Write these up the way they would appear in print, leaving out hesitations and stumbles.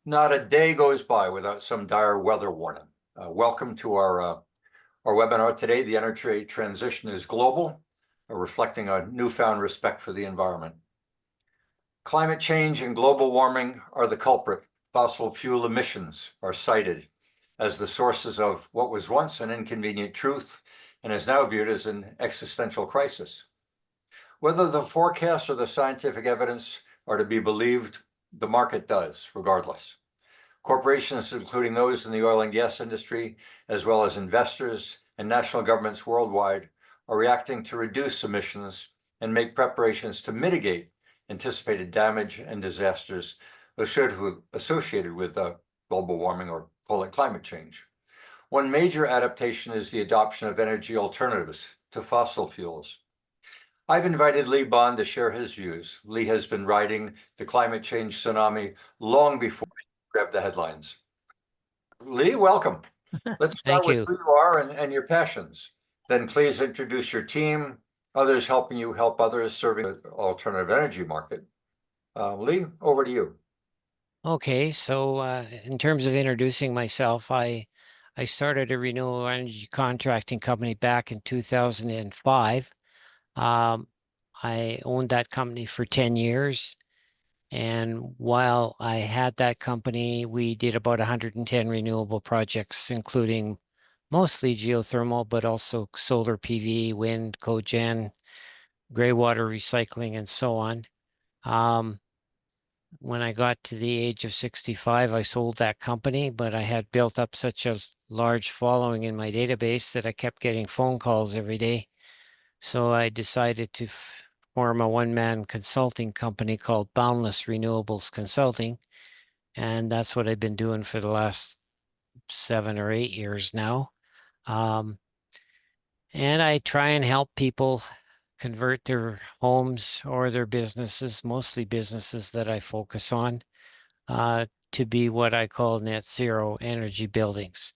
Not a day goes by without some dire weather warning. Welcome to our webinar today. The energy transition is global, reflecting a newfound respect for the environment. Climate change and global warming are the culprit. Fossil fuel emissions are cited as the sources of what was once an inconvenient truth and is now viewed as an existential crisis. Whether the forecasts or the scientific evidence are to be believed, the market does, regardless. Corporations, including those in the oil and gas industry, as well as investors and national governments worldwide, are reacting to reduce emissions and make preparations to mitigate anticipated damage and disasters associated with global warming, or call it climate change. One major adaptation is the adoption of energy alternatives to fossil fuels. I've invited Leigh Bond to share his views. Leigh has been riding the climate change tsunami long before he grabbed the headlines. Leigh, welcome. Let's start Thank with you. who you are and your passions. Then please introduce your team, others helping you help others serving the alternative energy market. Leigh, over to you. Okay, so in terms of introducing myself, I started a renewable energy contracting company back in 2005. I owned that company for 10 years. And while I had that company, we did about 110 renewable projects, including mostly geothermal, but also solar PV, wind, cogen, gray water recycling, and so on. When I got to the age of 65, I sold that company, but I had built up such a large following in my database that I kept getting phone calls every day. So I decided to form a one-man consulting company called Boundless Renewables Consulting. And that's what I've been doing for the last 7 or 8 years now. And I try and help people convert their homes or their businesses, mostly businesses that I focus on, to be what I call net zero energy buildings.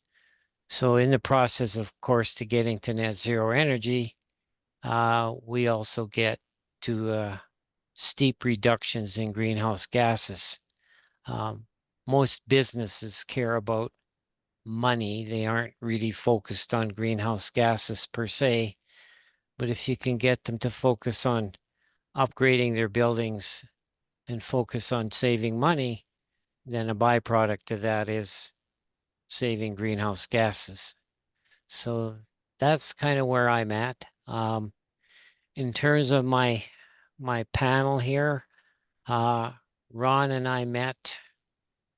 So in the process, of course, to getting to net zero energy, we also get to steep reductions in greenhouse gases. Most businesses care about money. They aren't really focused on greenhouse gases per se, but if you can get them to focus on upgrading their buildings and focus on saving money, then a byproduct of that is saving greenhouse gases. So that's kind of where I'm at. In terms of my panel here, Ron and I met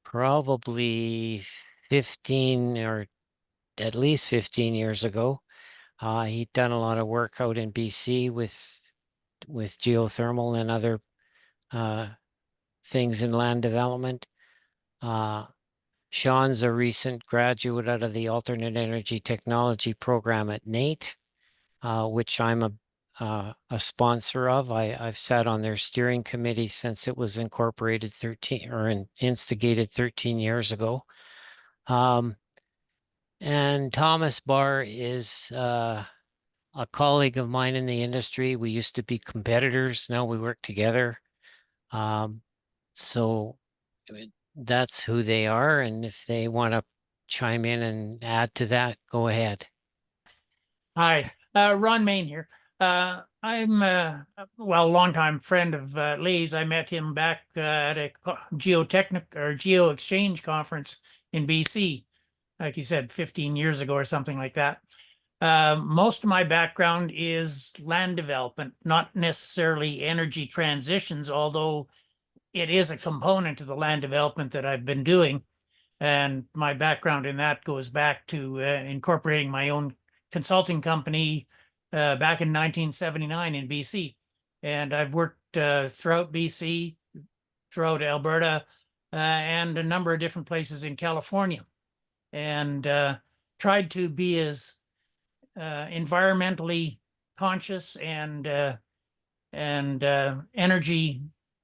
probably 15 or at least 15 years ago. He'd done a lot of work out in BC with geothermal and other things in land development. Sean's a recent graduate out of the Alternate Energy Technology program at NATE, which I'm a sponsor of. I've sat on their steering committee since it was incorporated instigated 13 years ago. And Thomas Barr is a colleague of mine in the industry. We used to be competitors. Now we work together. So that's who they are. And if they want to chime in and add to that, go ahead. Hi, Ron Main here. I'm a longtime friend of Leigh's. I met him back at a Geo Exchange conference in BC, like you said, 15 years ago or something like that. Most of my background is land development, not necessarily energy transitions, although it is a component of the land development that I've been doing. And my background in that goes back to incorporating my own consulting company back in 1979 in BC. And I've worked throughout BC, throughout Alberta, and a number of different places in California, and tried to be as environmentally conscious and energy,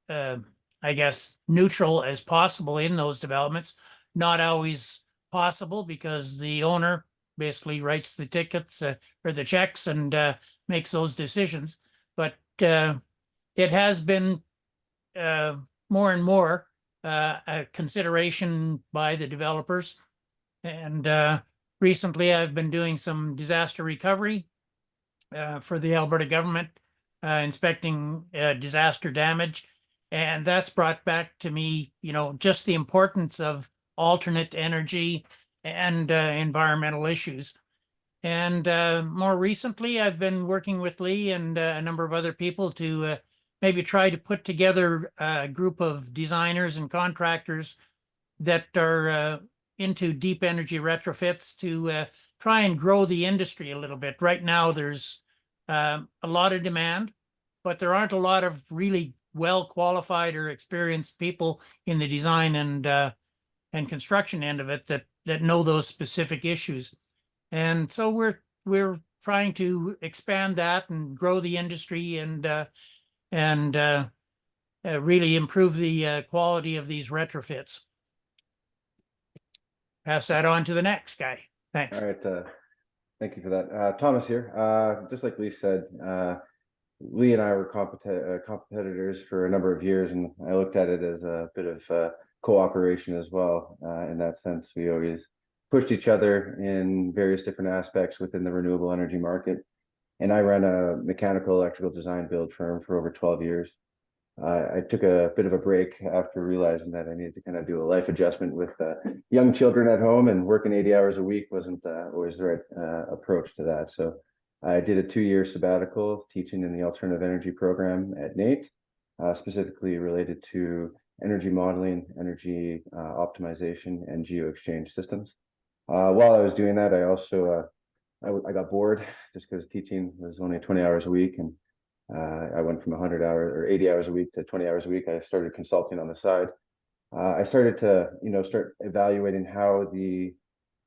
I guess, neutral as possible in those developments. Not always possible because the owner basically writes the tickets or the checks and makes those decisions. But it has been more and more a consideration by the developers. And recently I've been doing some disaster recovery for the Alberta government, inspecting disaster damage. And that's brought back to me, just the importance of alternate energy and environmental issues. And more recently, I've been working with Leigh and a number of other people to maybe try to put together a group of designers and contractors that are into deep energy retrofits to try and grow the industry a little bit. Right now, there's a lot of demand, but there aren't a lot of really well qualified or experienced people in the design and construction end of it that know those specific issues. And so we're trying to expand that and grow the industry and really improve the quality of these retrofits. Pass that on to the next guy. Thanks. All right. Thank you for that. Thomas here. Just like Leigh said, Leigh and I were competitors for a number of years, and I looked at it as a bit of cooperation as well. In that sense, we always pushed each other in various different aspects within the renewable energy market. And I ran a mechanical electrical design build firm for over 12 years. I took a bit of a break after realizing that I needed to kind of do a life adjustment with young children at home, and working 80 hours a week wasn't always the right approach to that. So I did a 2-year sabbatical teaching in the alternative energy program at NAIT, specifically related to energy modeling, energy optimization, and geo-exchange systems. While I was doing that, I also I got bored just because teaching was only 20 hours a week, and I went from 100 hours or 80 hours a week to 20 hours a week. I started consulting on the side. I started to start evaluating how the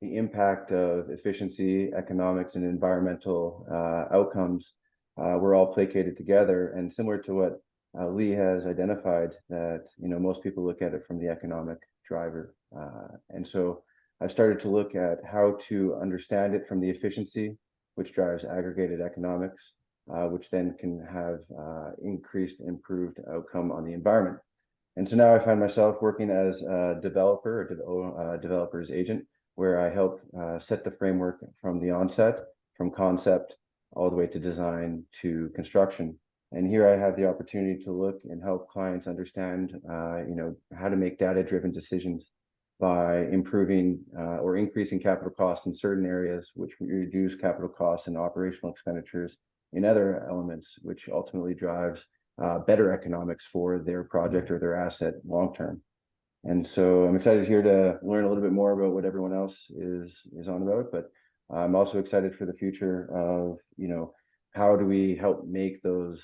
impact of efficiency, economics, and environmental outcomes were all placated together. And similar to what Leigh has identified, that most people look at it from the economic driver, and so I started to look at how to understand it from the efficiency, which drives aggregated economics, which then can have increased, improved outcome on the environment. And so now I find myself working as a developer, or developer's agent, where I help set the framework from the onset, from concept all the way to design to construction. And here I have the opportunity to look and help clients understand, how to make data-driven decisions by improving or increasing capital costs in certain areas, which reduce capital costs and operational expenditures in other elements, which ultimately drives better economics for their project or their asset long term. And so I'm excited here to learn a little bit more about what everyone else is on about, but I'm also excited for the future of, how do we help make those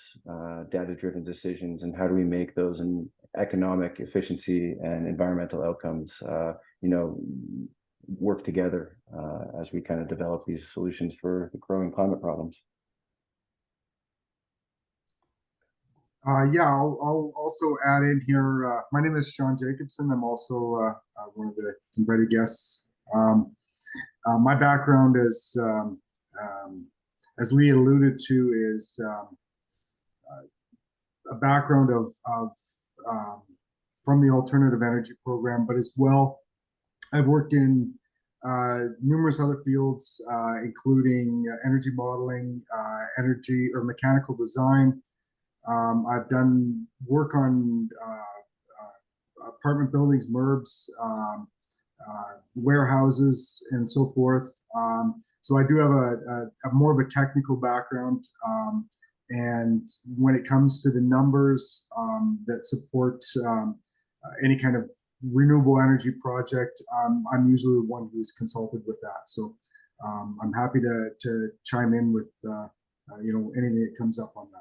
data-driven decisions, and how do we make those in economic efficiency and environmental outcomes, work together as we kind of develop these solutions for the growing climate problems. Yeah, I'll also add in here. My name is Sean Jacobson. I'm also one of the invited guests. My background is, as Leigh alluded to, is a background of from the alternative energy program, but as well, I've worked in numerous other fields, including energy modeling, energy or mechanical design. I've done work on apartment buildings, MURBs, warehouses, and so forth. So I do have a more of a technical background. And when it comes to the numbers that support any kind of renewable energy project, I'm usually the one who's consulted with that. So I'm happy to chime in with anything that comes up on that.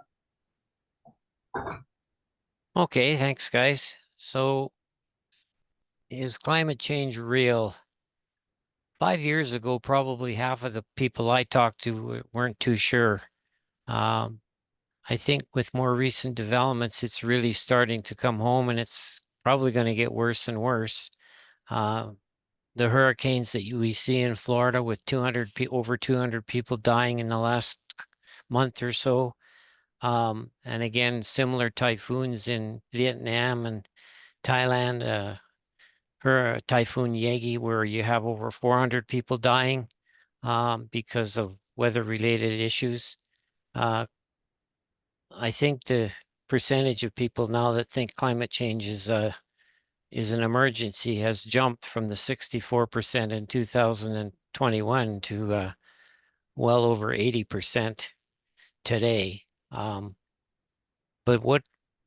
Okay, thanks, guys. So, is climate change real? 5 years ago, probably half of the people I talked to weren't too sure. I think with more recent developments, it's really starting to come home, and it's probably going to get worse and worse. The hurricanes that we see in Florida with over 200 people dying in the last month or so. And again, similar typhoons in Vietnam and Thailand, Typhoon Yagi, where you have over 400 people dying because of weather-related issues. I think the percentage of people now that think climate change is an emergency has jumped from the 64% in 2021 to well over 80% today. But what,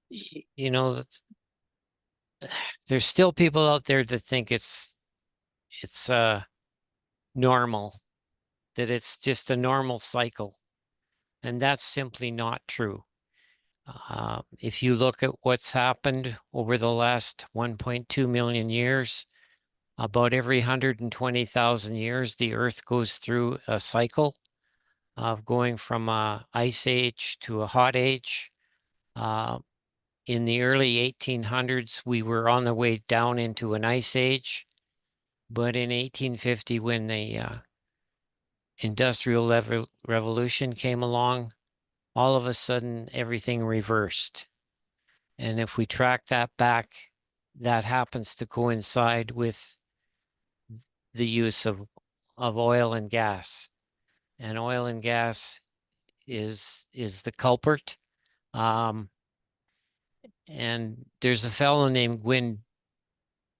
you know, there's still people out there that think it's normal, that it's just a normal cycle. And that's simply not true. If you look at what's happened over the last 1.2 million years, about every 120,000 years, the Earth goes through a cycle of going from a ice age to a hot age. In the early 1800s, we were on the way down into an ice age. But in 1850, when the Industrial Revolution came along, all of a sudden everything reversed. And if we track that back, that happens to coincide with the use of oil and gas. And oil and gas is the culprit. And there's a fellow named Gwynne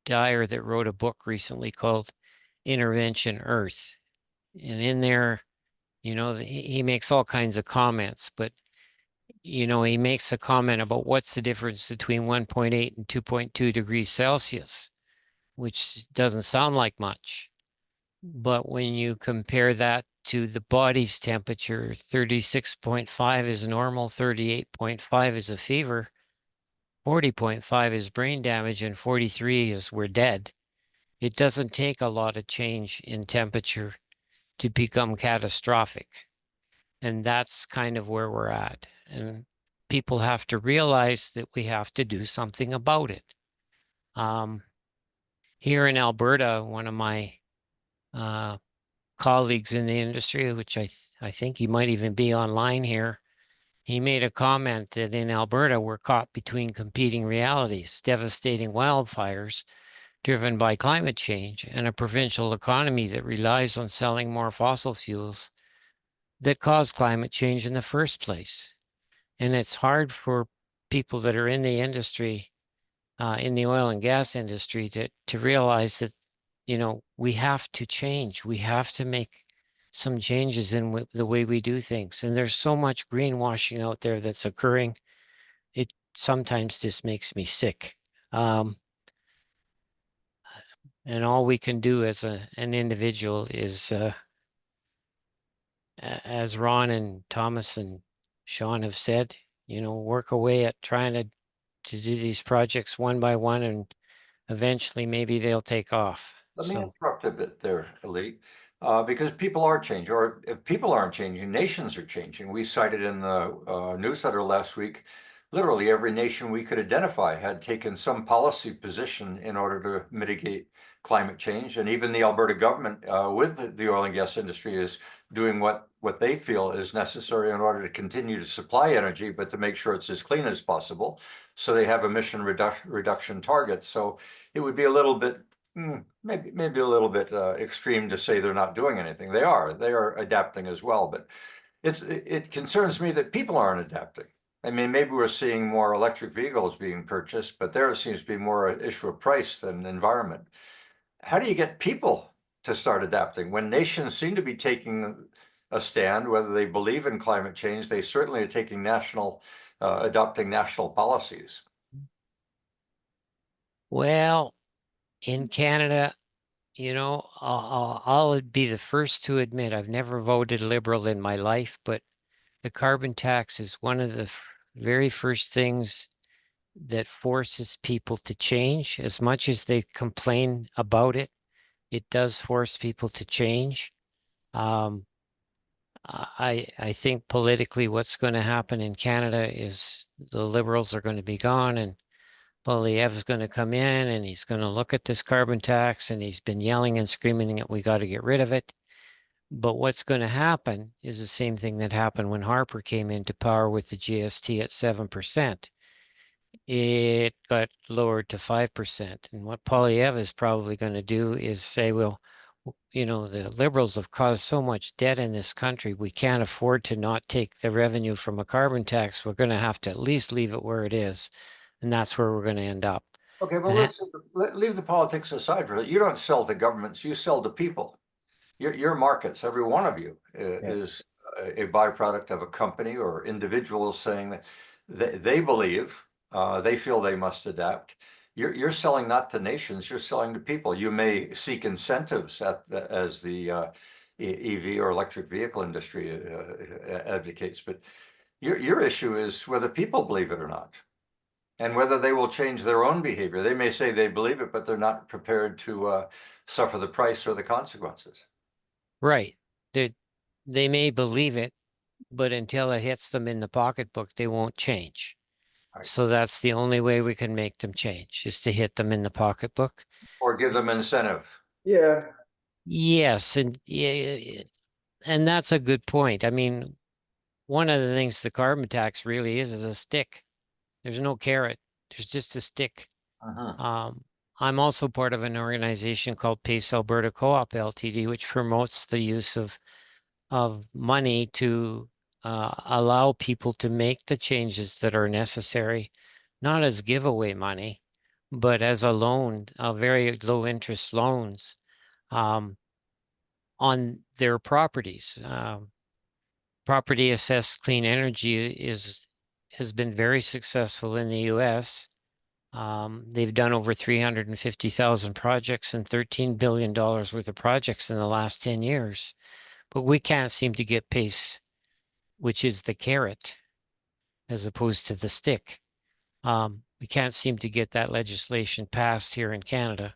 Dyer that wrote a book recently called Intervention Earth. And in there, he makes all kinds of comments, but he makes a comment about what's the difference between 1.8 and 2.2 degrees Celsius, which doesn't sound like much. But when you compare that to the body's temperature, 36.5 is normal, 38.5 is a fever, 40.5 is brain damage, and 43 is we're dead. It doesn't take a lot of change in temperature to become catastrophic. And that's kind of where we're at. And people have to realize that we have to do something about it. Here in Alberta, one of my colleagues in the industry, which I think he might even be online here, he made a comment that in Alberta, we're caught between competing realities, devastating wildfires driven by climate change and a provincial economy that relies on selling more fossil fuels that cause climate change in the first place. And it's hard for people that are in the industry, in the oil and gas industry, to realize that, we have to change. We have to make some changes in the way we do things. And there's so much greenwashing out there that's occurring. It sometimes just makes me sick. And all we can do as an individual is, as Ron and Thomas and Sean have said, work away at trying to do these projects one by one, and eventually maybe they'll take off. Let me interrupt a bit there, Leigh, because people are changing, or if people aren't changing, nations are changing. We cited in the newsletter last week, literally every nation we could identify had taken some policy position in order to mitigate climate change. And even the Alberta government with the oil and gas industry is doing what they feel is necessary in order to continue to supply energy, but to make sure it's as clean as possible. So they have emission reduction targets. So it would be a little bit, maybe a little bit extreme to say they're not doing anything. They are adapting as well, but it concerns me that people aren't adapting. I mean, maybe we're seeing more electric vehicles being purchased, but there seems to be more an issue of price than environment. How do you get people to start adapting when nations seem to be taking a stand, whether they believe in climate change? They certainly are taking adopting national policies. Well, in Canada, I'll be the first to admit I've never voted Liberal in my life, but the carbon tax is one of the very first things that forces people to change. As much as they complain about it, it does force people to change. I think politically what's going to happen in Canada is the Liberals are going to be gone, and Poilievre's going to come in and he's going to look at this carbon tax, and he's been yelling and screaming that we got to get rid of it. But what's going to happen is the same thing that happened when Harper came into power with the GST at 7%. it got lowered to 5%. And what Polyev is probably going to do is say, well, you know, the Liberals have caused so much debt in this country, we can't afford to not take the revenue from a carbon tax. We're going to have to at least leave it where it is. And that's where we're going to end up. Okay, well, And leave the politics aside for it. You don't sell to governments, you sell to people. Your markets, every one of you, is a byproduct of a company or individuals saying that they believe, they feel they must adapt. You're selling not to nations, you're selling to people. You may seek incentives as the EV or electric vehicle industry advocates, but your issue is whether people believe it or not, and whether they will change their own behavior. They may say they believe it, but they're not prepared to suffer the price or the consequences. right. They may believe it, but until it hits them in the pocketbook, they won't change. Right. So that's the only way we can make them change, is to hit them in the pocketbook. Or give them incentive. Yeah. Yes, and yeah, and that's a good point. I mean, one of the things the carbon tax really is a stick. There's no carrot. There's just a stick. I'm also part of an organization called Pace Alberta Co-op Ltd, which promotes the use of money to allow people to make the changes that are necessary, not as giveaway money, but as a loan, very low interest loans on their properties. Property assessed clean energy has been very successful in the US. They've done over 350,000 projects and $13 billion worth of projects in the last 10 years. But we can't seem to get PACE, which is the carrot, as opposed to the stick. We can't seem to get that legislation passed here in Canada.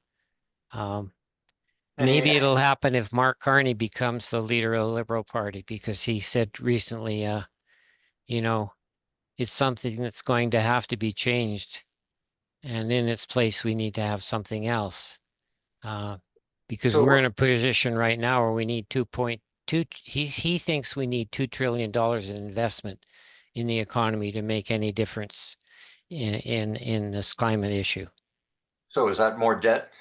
Maybe it'll happen if Mark Carney becomes the leader of the Liberal Party, because he said recently, you know, it's something that's going to have to be changed. And in its place, we need to have something else. Because So we're in a position right now where we need 2.2, he thinks we need $2 trillion in investment in the economy to make any difference in this climate issue. So is that more debt,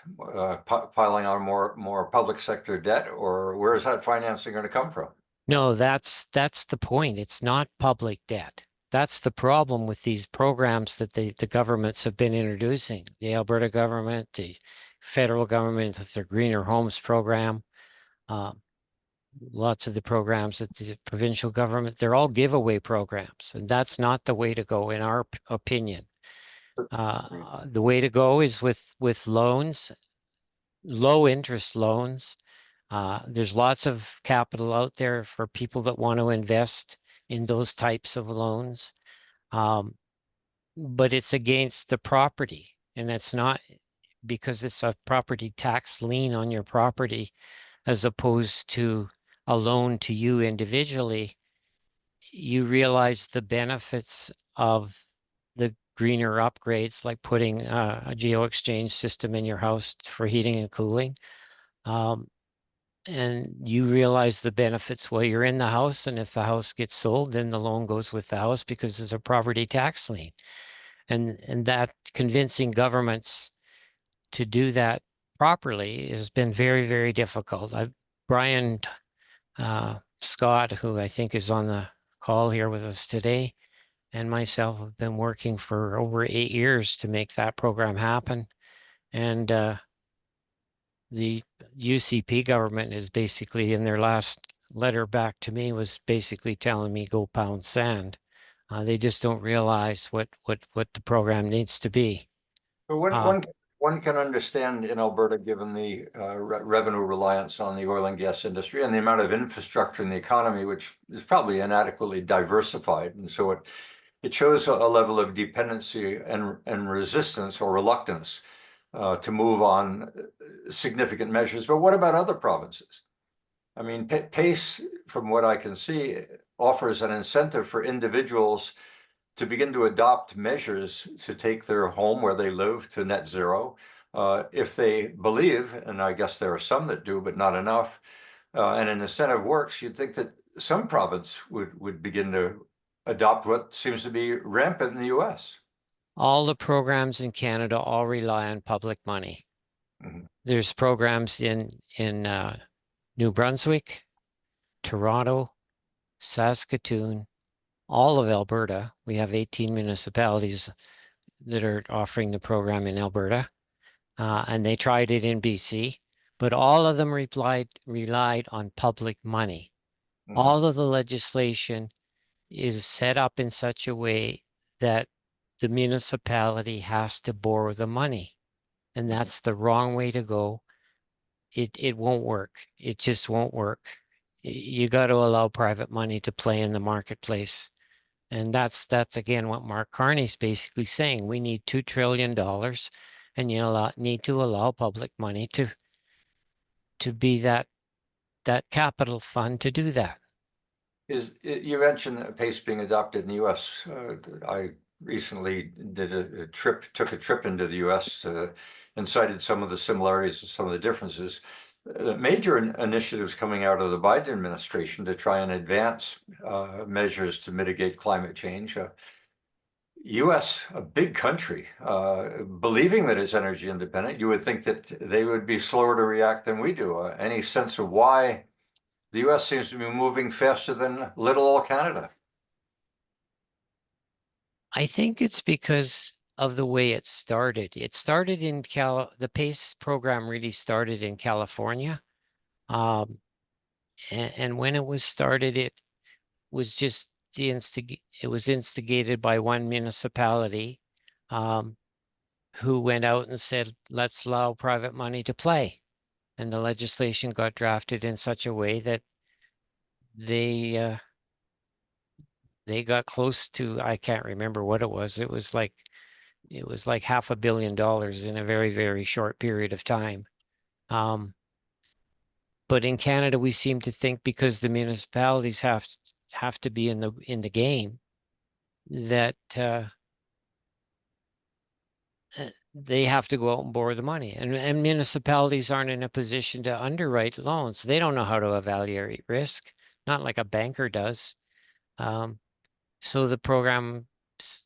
piling on more public sector debt, or where is that financing going to come from? No, that's the point. It's not public debt. That's the problem with these programs that the governments have been introducing. The Alberta government, the federal government with their Greener Homes program, lots of the programs at the provincial government, they're all giveaway programs, and that's not the way to go, in our opinion. The way to go is with loans, low interest loans. There's lots of capital out there for people that want to invest in those types of loans. But it's against the property, and that's not because it's a property tax lien on your property, as opposed to a loan to you individually. You realize the benefits of the greener upgrades, like putting a geo exchange system in your house for heating and cooling. And you realize the benefits while you're in the house. And if the house gets sold, then the loan goes with the house because it's a property tax lien. And that convincing governments to do that properly has been very, very difficult. Brian Scott, who I think is on the call here with us today, and myself have been working for over 8 years to make that program happen. And the UCP government is basically, in their last letter back to me, was basically telling me go pound sand. They just don't realize what the program needs to be. So one can understand in Alberta, given the revenue reliance on the oil and gas industry and the amount of infrastructure in the economy, which is probably inadequately diversified, and so it shows a level of dependency and resistance or reluctance to move on significant measures. But what about other provinces? I mean, PACE, from what I can see, offers an incentive for individuals to begin to adopt measures to take their home where they live to net zero. If they believe, and I guess there are some that do, but not enough, and an incentive works, you'd think that some province would begin to adopt what seems to be rampant in the US. all the programs in Canada all rely on public money. Mhm. There's programs in New Brunswick, Toronto, Saskatoon, all of Alberta. We have 18 municipalities that are offering the program in Alberta, and they tried it in BC, but all of them relied on public money. Mhm. All of the legislation is set up in such a way that the municipality has to borrow the money, and that's the wrong way to go. It won't work. It just won't work. You got to allow private money to play in the marketplace. And that's again what Mark Carney's basically saying. We need $2 trillion, and you need to allow public money to be that capital fund to do that. You mentioned that PACE being adopted in the US. I recently took a trip into the US and cited some of the similarities and some of the differences. Major initiatives coming out of the Biden administration to try and advance measures to mitigate climate change. US, a big country, believing that it's energy independent, you would think that they would be slower to react than we do. Any sense of why the US seems to be moving faster than little old Canada? I think it's because of the way it started. It started in the PACE program really started in California. And when it was started, it was just it was instigated by one municipality who went out and said, let's allow private money to play. And the legislation got drafted in such a way that they got close to, I can't remember what it was. It was like $500 million in a very, very short period of time. But in Canada, we seem to think because the municipalities have to be in the game, that they have to go out and borrow the money. And municipalities aren't in a position to underwrite loans. They don't know how to evaluate risk, not like a banker does. So the program,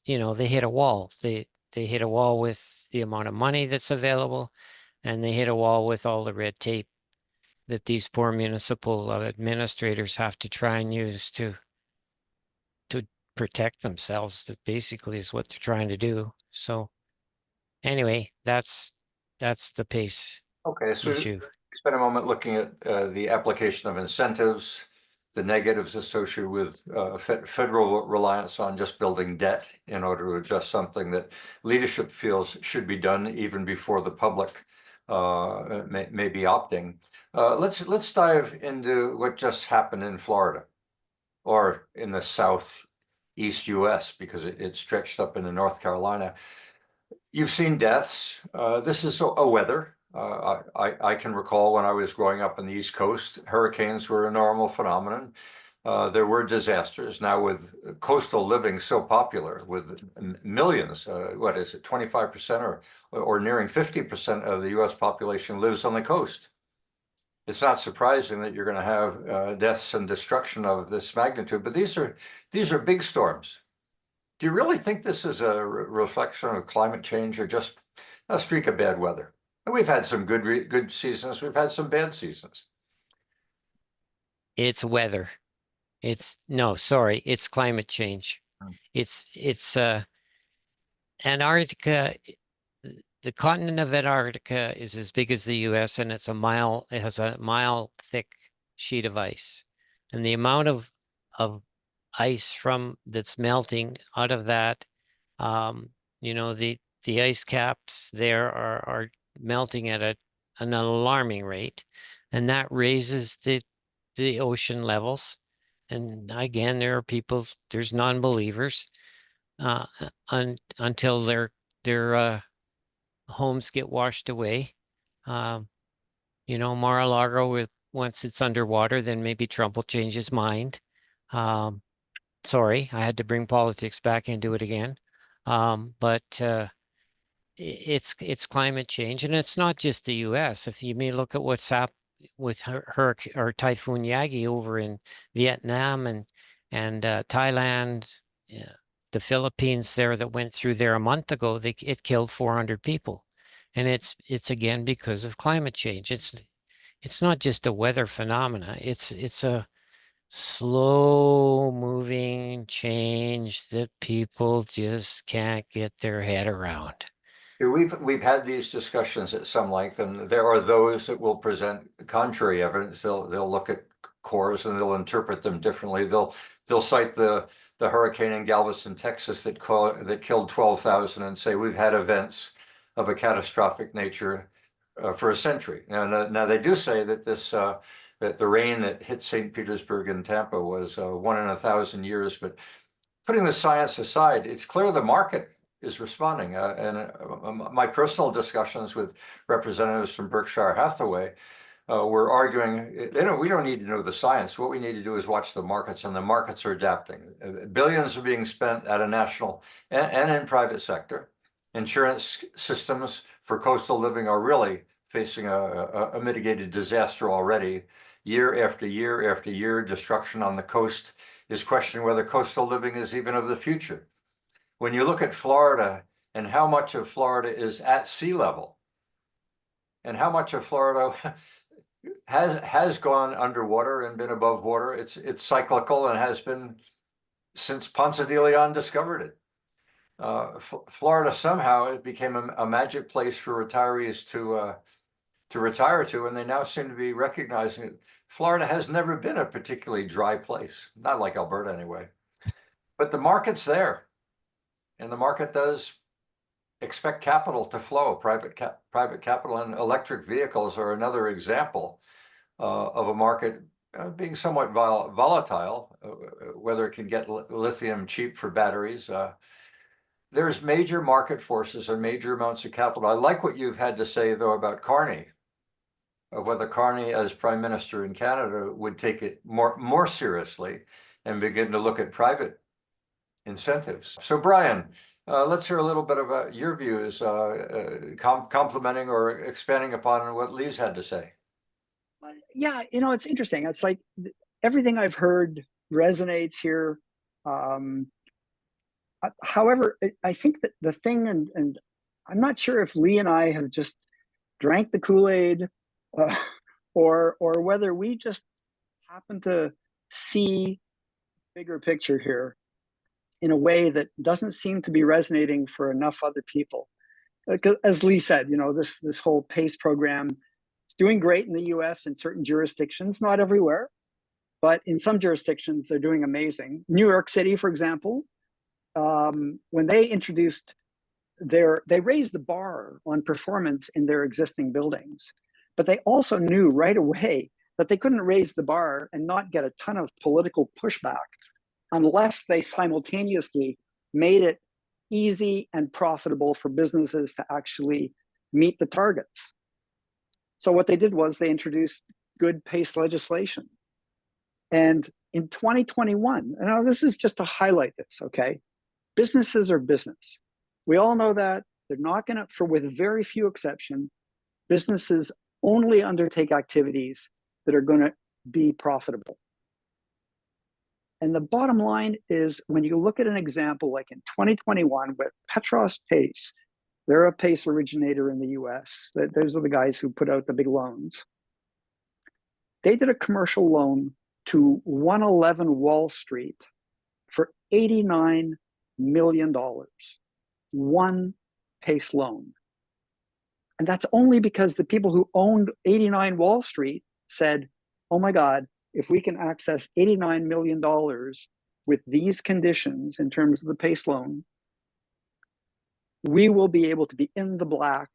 they hit a wall. They hit a wall with the amount of money that's available, and they hit a wall with all the red tape that these poor municipal administrators have to try and use to protect themselves. That basically is what they're trying to do. So anyway, that's the PACE Okay, so issue. spend a moment looking at the application of incentives, the negatives associated with federal reliance on just building debt in order to adjust something that leadership feels should be done even before the public may be opting. Let's dive into what just happened in Florida or in the southeast US because it stretched up into North Carolina. You've seen deaths. This is a weather. I can recall when I was growing up on the East Coast, hurricanes were a normal phenomenon. There were disasters. Now with coastal living so popular, with millions, what is it, 25% or nearing 50% of the US population lives on the coast. It's not surprising that you're going to have deaths and destruction of this magnitude, but these are big storms. Do you really think this is a reflection of climate change or just a streak of bad weather? And we've had some good seasons. We've had some bad seasons. It's weather. It's climate change. It's Antarctica. The continent of Antarctica is as big as the US, and it has a mile thick sheet of ice. And the amount of ice that's melting out of that, the ice caps there are melting at an alarming rate, and that raises the ocean levels. And again, there's non-believers until their homes get washed away. Mar-a-Lago, once it's underwater, then maybe Trump will change his mind. Sorry, I had to bring politics back into it again. But it's climate change, and it's not just the US. If you may look at what's happened with hurricane or Typhoon Yagi over in Vietnam and Thailand, the Philippines there that went through there a month ago, it killed 400 people. And it's again because of climate change. It's not just a weather phenomena. It's a slow moving change that people just can't get their head around. We've had these discussions at some length, and there are those that will present contrary evidence. They'll look at cores and they'll interpret them differently. They'll cite the hurricane in Galveston, Texas that killed 12,000 and say we've had events of a catastrophic nature for a century. Now they do say that that the rain that hit St. Petersburg and Tampa was 1 in 1,000 years. But putting the science aside, it's clear the market is responding. My personal discussions with representatives from Berkshire Hathaway were arguing, we don't need to know the science. What we need to do is watch the markets, and the markets are adapting. Billions are being spent at a national and in private sector. Insurance systems for coastal living are really facing a mitigated disaster already. Year after year after year, destruction on the coast is questioning whether coastal living is even of the future. When you look at Florida and how much of Florida is at sea level, and how much of Florida has gone underwater and been above water, it's cyclical and has been since Ponce de Leon discovered it. Florida somehow it became a magic place for retirees to retire to, and they now seem to be recognizing it. Florida has never been a particularly dry place, not like Alberta anyway. But the market's there. And the market does expect capital to flow. Private capital and electric vehicles are another example of a market being somewhat volatile, whether it can get lithium cheap for batteries. There's major market forces and major amounts of capital. I like what you've had to say, though, about Carney, of whether Carney, as Prime Minister in Canada, would take it more seriously and begin to look at private incentives. So Brian, let's hear a little bit about your views, complementing or expanding upon what Leigh's had to say. Yeah, it's interesting. It's like everything I've heard resonates here. However, I think that the thing, and I'm not sure if Leigh and I have just drank the Kool-Aid, or whether we just happen to see bigger picture here in a way that doesn't seem to be resonating for enough other people. As Leigh said, this whole PACE program is doing great in the US in certain jurisdictions, not everywhere, but in some jurisdictions, they're doing amazing. New York City, for example, when they introduced they raised the bar on performance in their existing buildings, but they also knew right away that they couldn't raise the bar and not get a ton of political pushback unless they simultaneously made it easy and profitable for businesses to actually meet the targets. So what they did was they introduced good PACE legislation. And in 2021, and now this is just to highlight this, okay? Businesses are business. We all know that. They're not gonna, with very few exceptions, businesses only undertake activities that are gonna be profitable. And the bottom line is, when you look at an example like in 2021 with Petros PACE, they're a PACE originator in the US. Those are the guys who put out the big loans. They did a commercial loan to 111 Wall Street for $89 million. One PACE loan. And that's only because the people who owned 89 Wall Street said, oh my God, if we can access $89 million with these conditions in terms of the PACE loan, we will be able to be in the black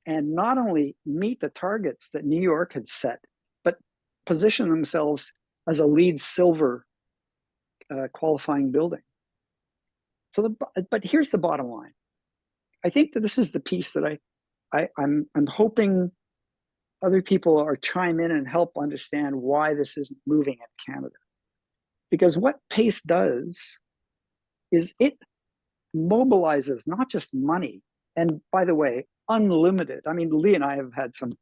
and not only meet the targets that New York had set, but position themselves as a LEED silver qualifying building. So, but here's the bottom line. I think that this is the piece that I'm hoping other people are chime in and help understand why this isn't moving in Canada. Because what PACE does is it mobilizes not just money, and by the way, unlimited. I mean, Leigh and I have had some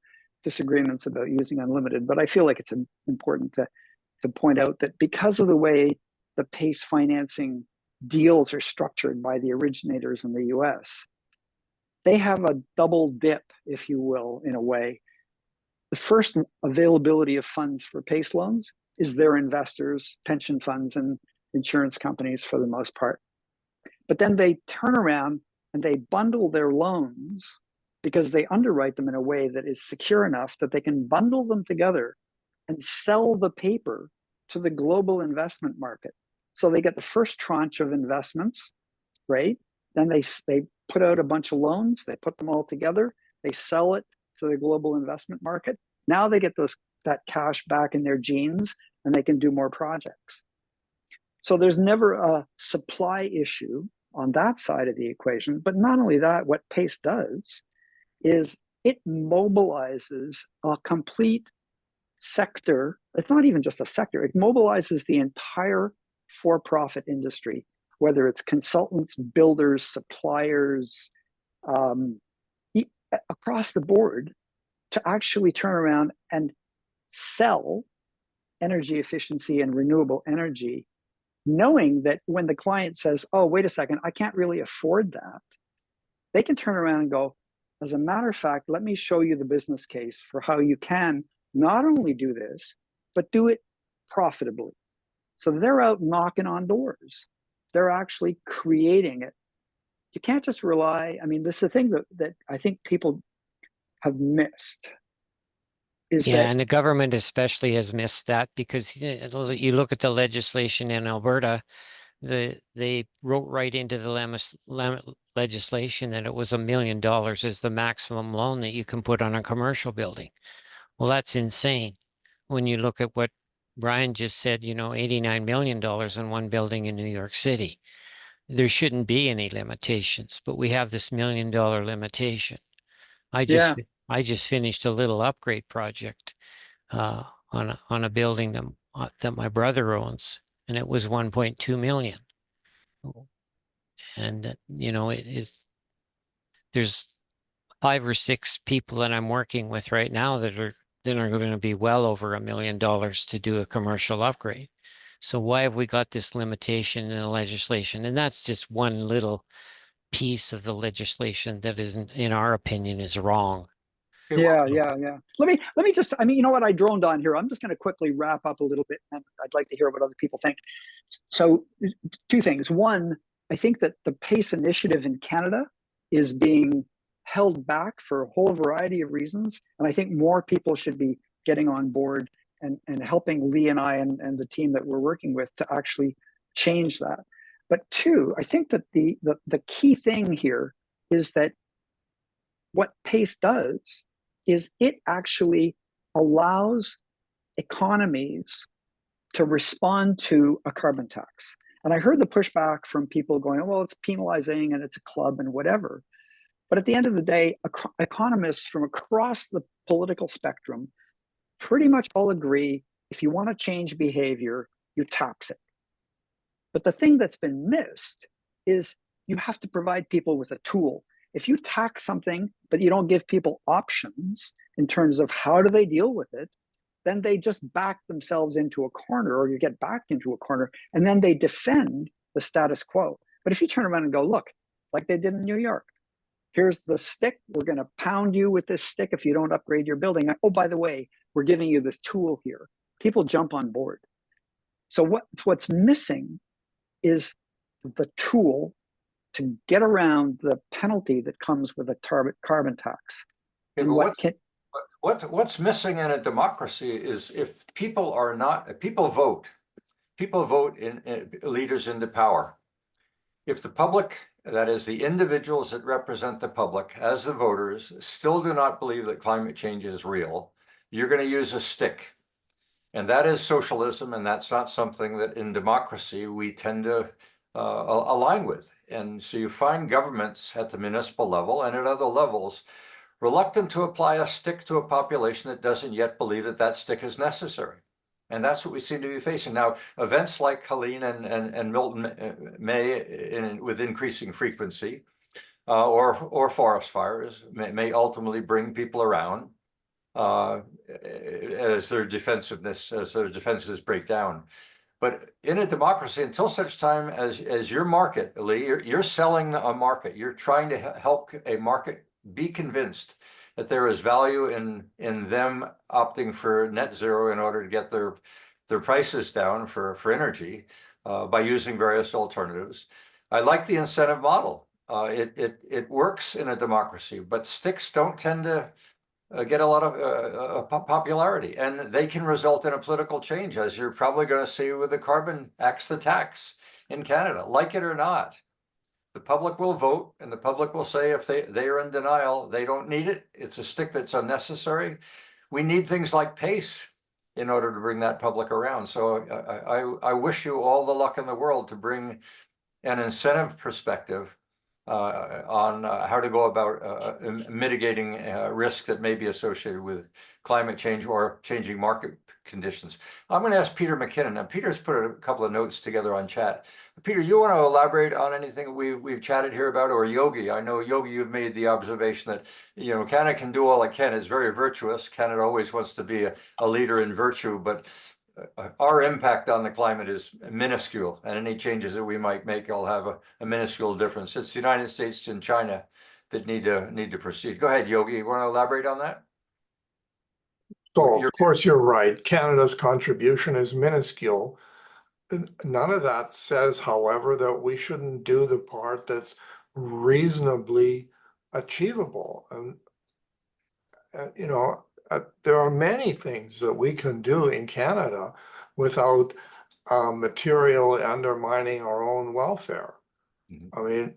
disagreements about using unlimited, but I feel like it's important to point out that because of the way the PACE financing deals are structured by the originators in the US, they have a double dip, if you will, in a way. The first availability of funds for PACE loans is their investors, pension funds, and insurance companies for the most part. But then they turn around and they bundle their loans because they underwrite them in a way that is secure enough that they can bundle them together and sell the paper to the global investment market. So they get the first tranche of investments, right? Then they put out a bunch of loans, they put them all together, they sell it to the global investment market. Now they get that cash back in their jeans and they can do more projects. So there's never a supply issue on that side of the equation. But not only that, what PACE does is it mobilizes a complete sector. It's not even just a sector, it mobilizes the entire for-profit industry, whether it's consultants, builders, suppliers, across the board, to actually turn around and sell energy efficiency and renewable energy, knowing that when the client says, oh, wait a second, I can't really afford that, they can turn around and go, as a matter of fact, let me show you the business case for how you can not only do this, but do it profitably. So they're out knocking on doors. They're actually creating it. You can't just rely, I mean, this is the thing that I think people have missed. And the government especially has missed that, because you look at the legislation in Alberta, they wrote right into the legislation that it was $1 million is the maximum loan that you can put on a commercial building. Well, that's insane. When you look at what Brian just said, $89 million in one building in New York City. There shouldn't be any limitations, but we have this $1 million limitation. I just finished a little upgrade project on a building that my brother owns, and it was 1.2 million. And there's 5 or 6 people that I'm working with right now that are going to be well over $1 million to do a commercial upgrade. So why have we got this limitation in the legislation? And that's just one little piece of the legislation that isn't, in our opinion, is wrong. Yeah. Let me just, I mean, you know what, I droned on here. I'm just going to quickly wrap up a little bit, and I'd like to hear what other people think. So 2 things. One, I think that the PACE initiative in Canada is being held back for a whole variety of reasons. And I think more people should be getting on board and helping Leigh and I and the team that we're working with to actually change that. But 2, I think that the key thing here is that what PACE does is it actually allows economies to respond to a carbon tax. And I heard the pushback from people going, oh, well, it's penalizing and it's a club and whatever. But at the end of the day, economists from across the political spectrum pretty much all agree, if you want to change behavior, you tax it. But the thing that's been missed is you have to provide people with a tool. If you tax something, but you don't give people options in terms of how do they deal with it, then they just back themselves into a corner, or you get backed into a corner, and then they defend the status quo. But if you turn around and go, look, like they did in New York, here's the stick, we're going to pound you with this stick if you don't upgrade your building. Oh, by the way, we're giving you this tool here. People jump on board. So what's missing is the tool to get around the penalty that comes with a carbon tax. And what's missing in a democracy is if people vote in leaders into power. If the public, that is the individuals that represent the public as the voters, still do not believe that climate change is real, you're going to use a stick. And that is socialism, and that's not something that in democracy we tend to align with. And so you find governments at the municipal level and at other levels reluctant to apply a stick to a population that doesn't yet believe that that stick is necessary. And that's what we seem to be facing now. Events like Helene and Milton may, with increasing frequency, or forest fires, may ultimately bring people around as their defenses break down. But in a democracy, until such time as your market, Leigh, you're selling a market. You're trying to help a market be convinced that there is value in them opting for net zero in order to get their prices down for energy by using various alternatives. I like the incentive model. It works in a democracy, but sticks don't tend to get a lot of popularity, and they can result in a political change, as you're probably going to see with the carbon tax in Canada. Like it or not, the public will vote, and the public will say if they are in denial, they don't need it. It's a stick that's unnecessary. We need things like PACE in order to bring that public around. So I wish you all the luck in the world to bring an incentive perspective on how to go about mitigating risk that may be associated with climate change or changing market conditions. I'm going to ask Peter McKinnon. Now, Peter's put a couple of notes together on chat. Peter, you want to elaborate on anything we've chatted here about, or Yogi? I know, Yogi, you've made the observation that, you know, Canada can do all it can. It's very virtuous. Canada always wants to be a leader in virtue, but our impact on the climate is minuscule, and any changes that we might make will have a minuscule difference. It's the United States and China that need to proceed. Go ahead, Yogi. You want to elaborate on that? So, of course, you're right. Canada's contribution is minuscule. None of that says, however, that we shouldn't do the part that's reasonably achievable. And you know, there are many things that we can do in Canada without materially undermining our own welfare. I mean,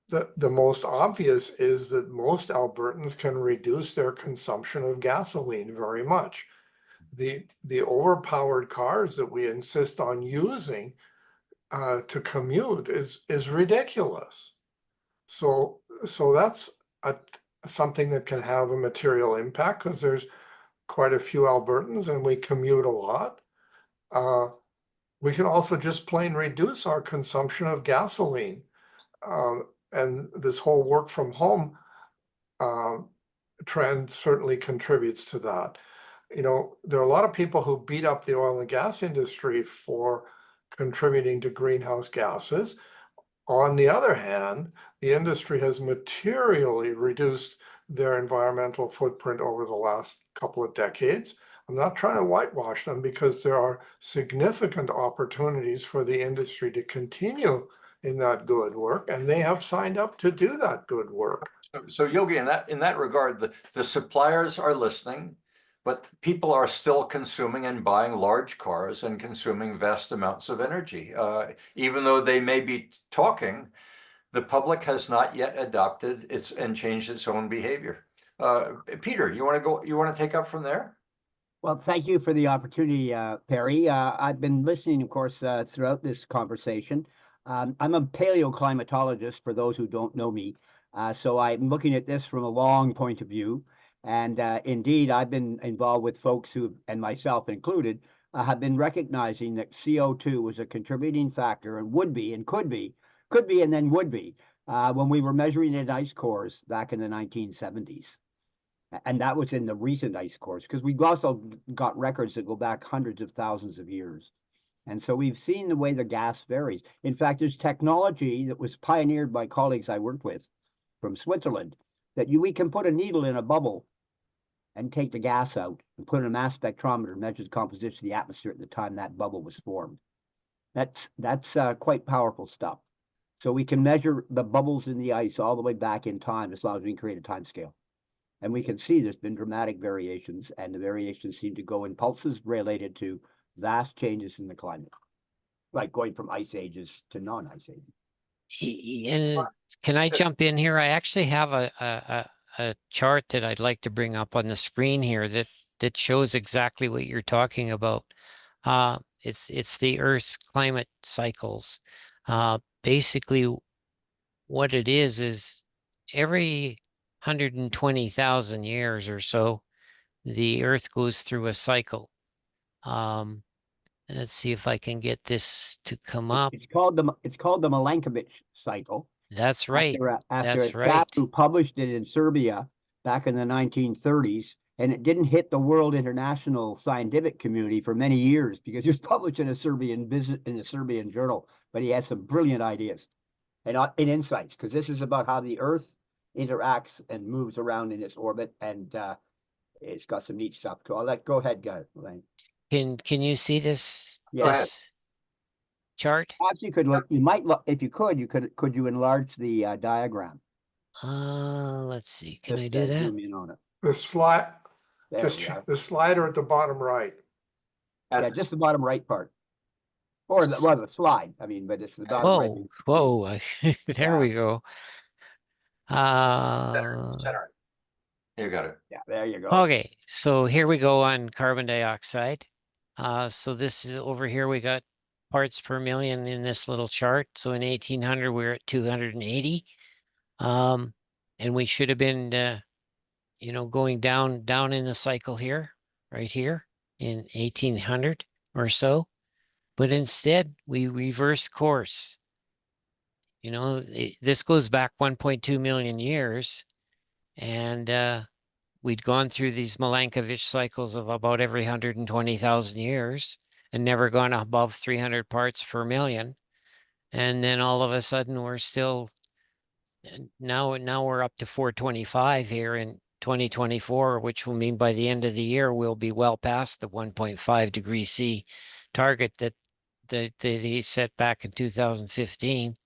the most obvious is that most Albertans can reduce their consumption of gasoline very much. The overpowered cars that we insist on using to commute is ridiculous. So that's something that can have a material impact, because there's quite a few Albertans and we commute a lot. We can also just plain reduce our consumption of gasoline. And this whole work from home trend certainly contributes to that. You know, there are a lot of people who beat up the oil and gas industry for contributing to greenhouse gases. On the other hand, the industry has materially reduced their environmental footprint over the last couple of decades. I'm not trying to whitewash them, because there are significant opportunities for the industry to continue in that good work, and they have signed up to do that good work. So Yogi, in that regard, the suppliers are listening, but people are still consuming and buying large cars and consuming vast amounts of energy. Even though they may be talking, the public has not yet adopted and changed its own behavior. Peter, you want to take up from there? Well, thank you for the opportunity, Perry. I've been listening, of course, throughout this conversation. I'm a paleoclimatologist, for those who don't know me. So I'm looking at this from a long point of view. And indeed, I've been involved with folks who, and myself included, have been recognizing that CO2 was a contributing factor, and would be, and could be, and then would be, when we were measuring in ice cores back in the 1970s. And that was in the recent ice cores, because we've also got records that go back hundreds of thousands of years. And so we've seen the way the gas varies. In fact, there's technology that was pioneered by colleagues I worked with from Switzerland, that we can put a needle in a bubble and take the gas out and put in a mass spectrometer, measure the composition of the atmosphere at the time that bubble was formed. That's quite powerful stuff. So we can measure the bubbles in the ice all the way back in time, as long as we can create a time scale. And we can see there's been dramatic variations, and the variations seem to go in pulses related to vast changes in the climate, like going from ice ages to non-ice ages. And can I jump in here? I actually have a chart that I'd like to bring up on the screen here that shows exactly what you're talking about. It's the Earth's climate cycles. Basically, what it is every 120,000 years or so, the Earth goes through a cycle. Let's see if I can get this to come up. It's called the Milankovitch cycle. That's right. After That's a right. chap who published it in Serbia back in the 1930s, and it didn't hit the world international scientific community for many years because he was published in a Serbian journal, but he has some brilliant ideas and insights, because this is about how the Earth interacts and moves around in its orbit, and it's got some neat stuff. So go ahead, guys. Can you see this Go ahead. this chart? Perhaps you could look. You might look if you could you enlarge the diagram? Let's see. Can I Just, do that? Zoom in on it. The slide, There just we are. the slider at the bottom right. Yeah, just the bottom right part, or the slide. I mean, but it's the bottom right. Whoa! There Yeah. we go. Center. You got it. Yeah, there you go. Okay, so here we go on carbon dioxide. So this is over here, we got parts per million in this little chart. So in 1800, we're at 280. And we should have been, you know, going down in the cycle here, right here in 1800 or so. But instead, we reversed course. You know, this goes back 1.2 million years. And we'd gone through these Milankovitch cycles of about every 120,000 years and never gone above 300 parts per million. And then all of a sudden we're still, now we're up to 425 here in 2024, which will mean by the end of the year, we'll be well past the 1.5 degree C target that they set back in 2015.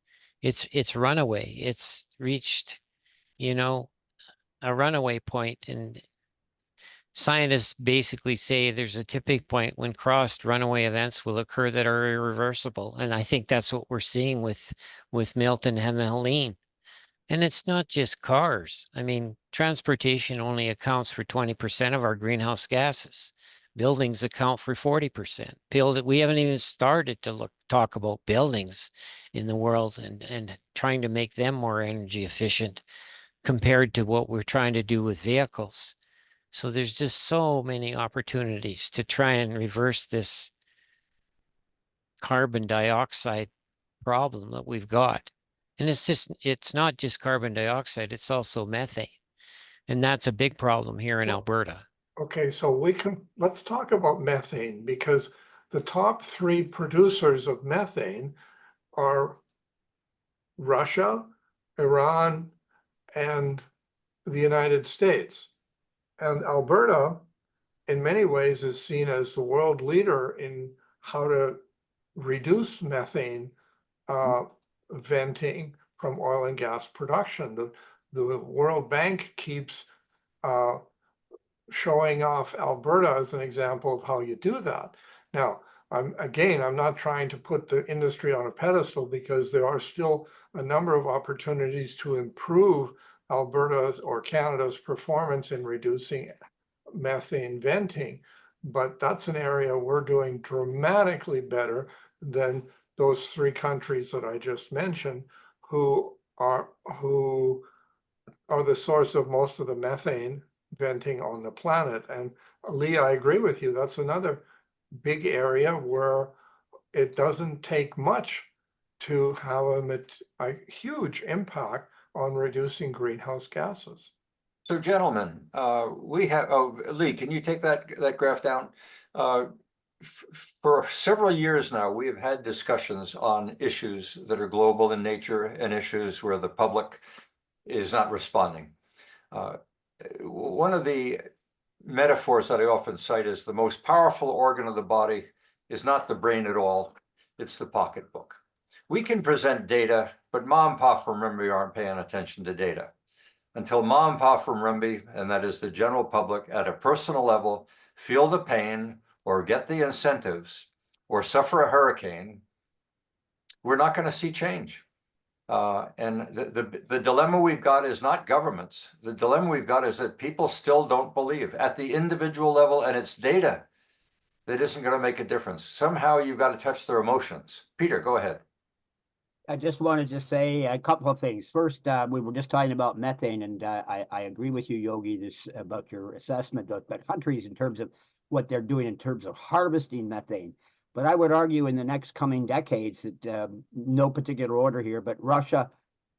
It's runaway. It's reached, you know, a runaway point, and scientists basically say there's a tipping point when crossed, runaway events will occur that are irreversible. And I think that's what we're seeing with Milton and Helene. And it's not just cars. I mean, transportation only accounts for 20% of our greenhouse gases. Buildings account for 40%. We haven't even started to talk about buildings in the world and trying to make them more energy efficient compared to what we're trying to do with vehicles. So there's just so many opportunities to try and reverse this carbon dioxide problem that we've got. And it's not just carbon dioxide, it's also methane. And that's a big problem here in Alberta. Okay, so let's talk about methane, because the top 3 producers of methane are Russia, Iran, and the United States. And Alberta, in many ways, is seen as the world leader in how to reduce methane venting from oil and gas production. The World Bank keeps showing off Alberta as an example of how you do that. Now, I'm not trying to put the industry on a pedestal, because there are still a number of opportunities to improve Alberta's or Canada's performance in reducing methane venting. But that's an area we're doing dramatically better than those 3 countries that I just mentioned, who are the source of most of the methane venting on the planet. And Leigh, I agree with you. That's another big area where it doesn't take much to have a huge impact on reducing greenhouse gases. So gentlemen, we have, Leigh, can you take that graph down? For several years now, we have had discussions on issues that are global in nature and issues where the public is not responding. One of the metaphors that I often cite is the most powerful organ of the body is not the brain at all, it's the pocketbook. We can present data, but mom and pop from Rimby aren't paying attention to data. Until mom and pop from Rimby, and that is the general public at a personal level, feel the pain or get the incentives or suffer a hurricane, we're not going to see change. And the dilemma we've got is not governments. The dilemma we've got is that people still don't believe at the individual level, and it's data that isn't going to make a difference. Somehow you've got to touch their emotions. Peter, go ahead. I just wanted to say a couple of things. First, we were just talking about methane, and I agree with you, Yogi, about your assessment of the countries in terms of what they're doing in terms of harvesting methane. But I would argue in the next coming decades that no particular order here, but Russia,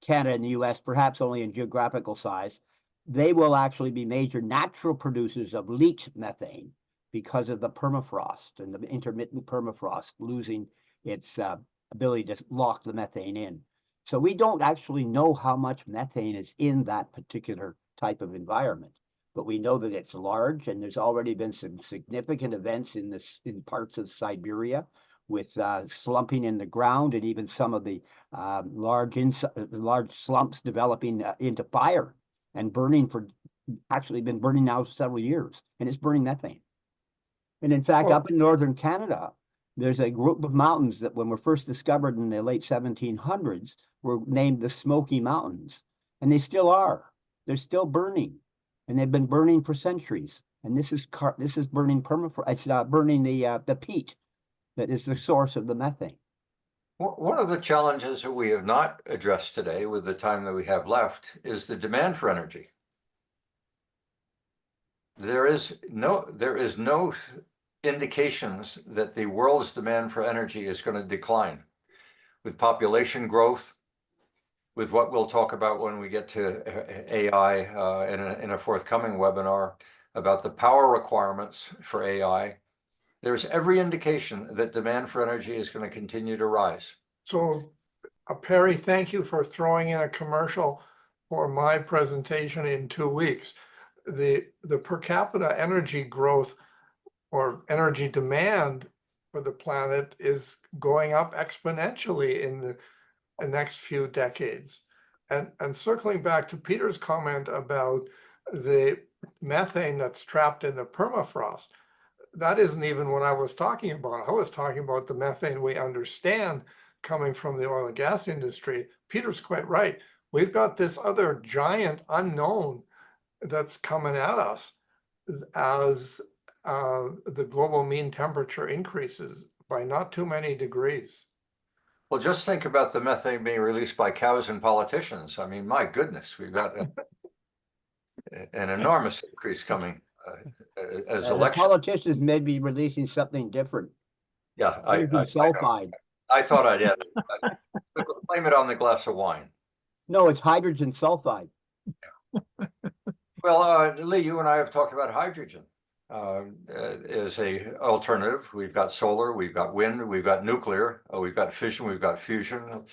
Canada, and the US, perhaps only in geographical size, they will actually be major natural producers of leached methane because of the permafrost and the intermittent permafrost losing its ability to lock the methane in. So we don't actually know how much methane is in that particular type of environment, but we know that it's large, and there's already been some significant events in parts of Siberia with slumping in the ground, and even some of the large slumps developing into fire and burning actually been burning now several years, and it's burning methane. And in fact, up in northern Canada, there's a group of mountains that when were first discovered in the late 1700s were named the Smoky Mountains, and they still are. They're still burning, and they've been burning for centuries. And this is burning permafrost. It's burning the peat that is the source of the methane. One of the challenges that we have not addressed today with the time that we have left is the demand for energy. There is no indications that the world's demand for energy is going to decline with population growth, with what we'll talk about when we get to AI in a forthcoming webinar about the power requirements for AI. There's every indication that demand for energy is going to continue to rise. So, Perry, thank you for throwing in a commercial for my presentation in 2 weeks. The per capita energy growth or energy demand for the planet is going up exponentially in the next few decades. And circling back to Peter's comment about the methane that's trapped in the permafrost, that isn't even what I was talking about. I was talking about the methane we understand coming from the oil and gas industry. Peter's quite right. We've got this other giant unknown that's coming at us as the global mean temperature increases by not too many degrees. Well, just think about the methane being released by cows and politicians. I mean, my goodness, we've got an enormous increase coming as election. Politicians may be releasing something different. Yeah, sulfide. I thought I'd add it. Blame it on the glass of wine. No, it's hydrogen sulfide. Well, Leigh, you and I have talked about hydrogen as a alternative. We've got solar, we've got wind, we've got nuclear, we've got fission, we've got fusion.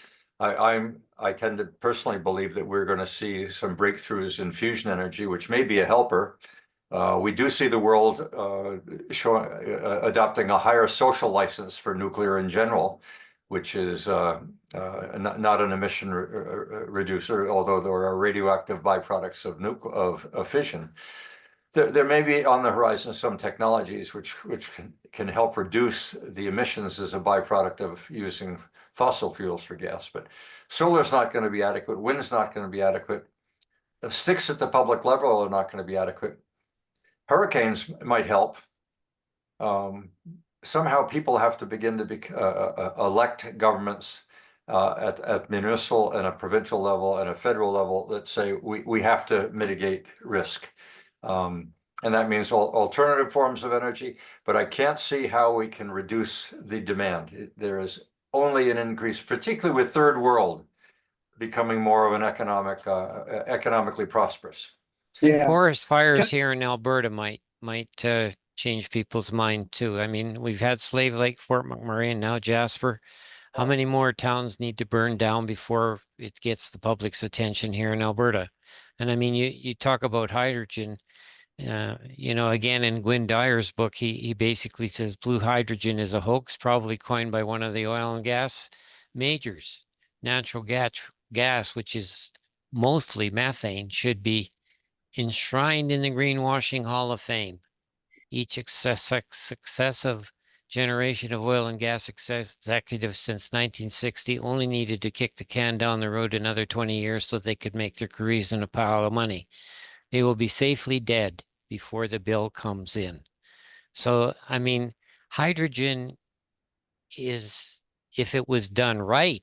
I tend to personally believe that we're going to see some breakthroughs in fusion energy, which may be a helper. We do see the world adopting a higher social license for nuclear in general, which is not an emission reducer, although there are radioactive byproducts of fission. There may be on the horizon some technologies which can help reduce the emissions as a byproduct of using fossil fuels for gas, but solar is not going to be adequate. Wind's not going to be adequate. Sticks at the public level are not going to be adequate. Hurricanes might help. Somehow people have to begin to elect governments at municipal and a provincial level and a federal level that say we have to mitigate risk. And that means alternative forms of energy, but I can't see how we can reduce the demand. There is only an increase, particularly with third world becoming more of an economically prosperous. Yeah. Forest fires here in Alberta might change people's mind too. I mean, we've had Slave Lake, Fort McMurray, and now Jasper. How many more towns need to burn down before it gets the public's attention here in Alberta? And I mean, you talk about hydrogen. You know, again, in Gwynne Dyer's book, he basically says blue hydrogen is a hoax, probably coined by one of the oil and gas majors. Natural gas, which is mostly methane, should be enshrined in the Greenwashing Hall of Fame. Each successive generation of oil and gas executives since 1960 only needed to kick the can down the road another 20 years so they could make their careers in a pile of money. They will be safely dead before the bill comes in. So, I mean, hydrogen is, if it was done right,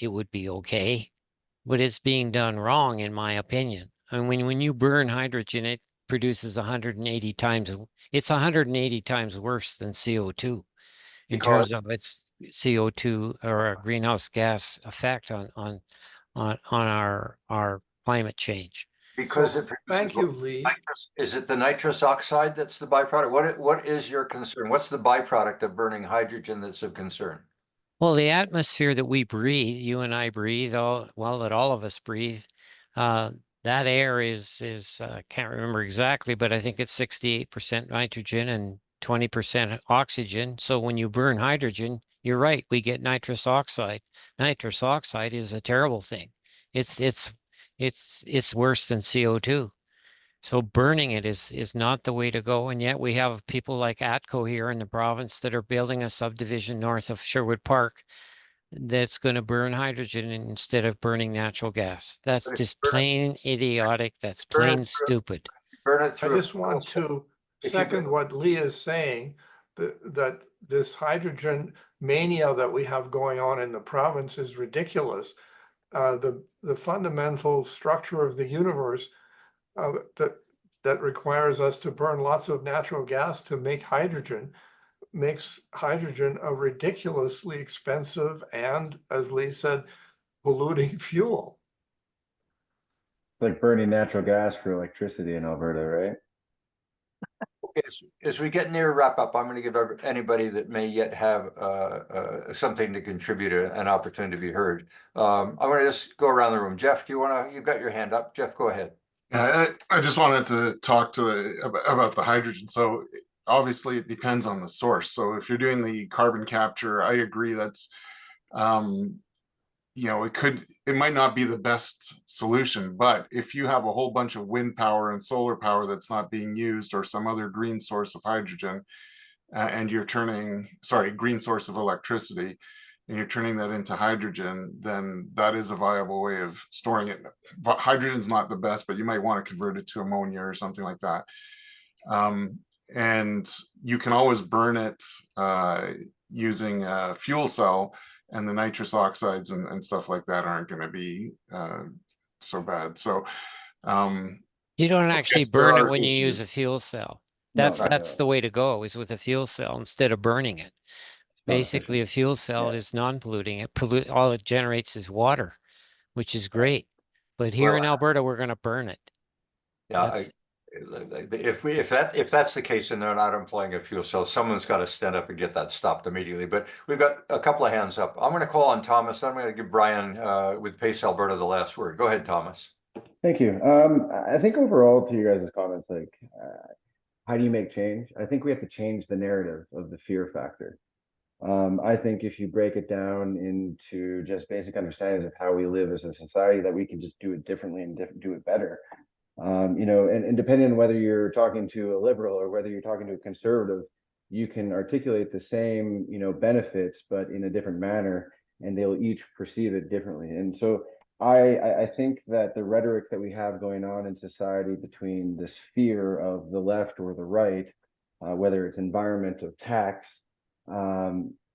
it would be okay, but it's being done wrong, in my opinion. I mean, when you burn hydrogen, it produces 180 times, it's 180 times worse than CO2 in terms of its CO2 or a greenhouse gas effect on our climate change. Because So, it thank produces you, Leigh. is it the nitrous oxide that's the byproduct? What is your concern? What's the byproduct of burning hydrogen that's of concern? Well, the atmosphere that we breathe, you and I breathe, that all of us breathe, that air is can't remember exactly, but I think it's 68% nitrogen and 20% oxygen. So when you burn hydrogen, you're right, we get nitrous oxide. Nitrous oxide is a terrible thing. It's worse than CO2. So burning it is not the way to go. And yet we have people like ATCO here in the province that are building a subdivision north of Sherwood Park that's going to burn hydrogen instead of burning natural gas. That's But if you just burn it, plain idiotic. That's burn it plain through, stupid. burn it I through. just want to If you second what Leigh is saying, that this hydrogen mania that we have going on in the province is ridiculous. The fundamental structure of the universe that requires us to burn lots of natural gas to make hydrogen makes hydrogen a ridiculously expensive and, as Leigh said, polluting fuel. Like burning natural gas for electricity in Alberta, right? As we get near wrap up, I'm going to give anybody that may yet have something to contribute an opportunity to be heard. I'm going to just go around the room. Jeff, do you want to? You've got your hand up. Jeff, go ahead. Yeah, I just wanted to talk about the hydrogen. So obviously it depends on the source. So if you're doing the carbon capture, I agree that's it might not be the best solution, but if you have a whole bunch of wind power and solar power that's not being used, or some other green source of hydrogen, and you're green source of electricity, and you're turning that into hydrogen, then that is a viable way of storing it. Hydrogen's not the best, but you might want to convert it to ammonia or something like that. And you can always burn it using a fuel cell, and the nitrous oxides and stuff like that aren't going to be so bad. So You don't actually burn it when you use a issues. fuel cell. No, That's the way to go, is with a fuel cell instead of burning it. it's not Basically, a efficient. fuel cell Yeah. is non-polluting. All it generates is water, which is great. But here in Well, Alberta, we're going to burn it. yeah, That's if that's the case and they're not employing a fuel cell, someone's got to stand up and get that stopped immediately. But we've got a couple of hands up. I'm going to call on Thomas. Then I'm going to give Brian with Pace Alberta the last word. Go ahead, Thomas. Thank you. I think overall, to you guys' comments, how do you make change? I think we have to change the narrative of the fear factor. I think if you break it down into just basic understandings of how we live as a society, that we can just do it differently and do it better. And depending on whether you're talking to a liberal or whether you're talking to a conservative, you can articulate the same, benefits, but in a different manner, and they'll each perceive it differently. And so I think that the rhetoric that we have going on in society between this fear of the left or the right, whether it's environment or tax,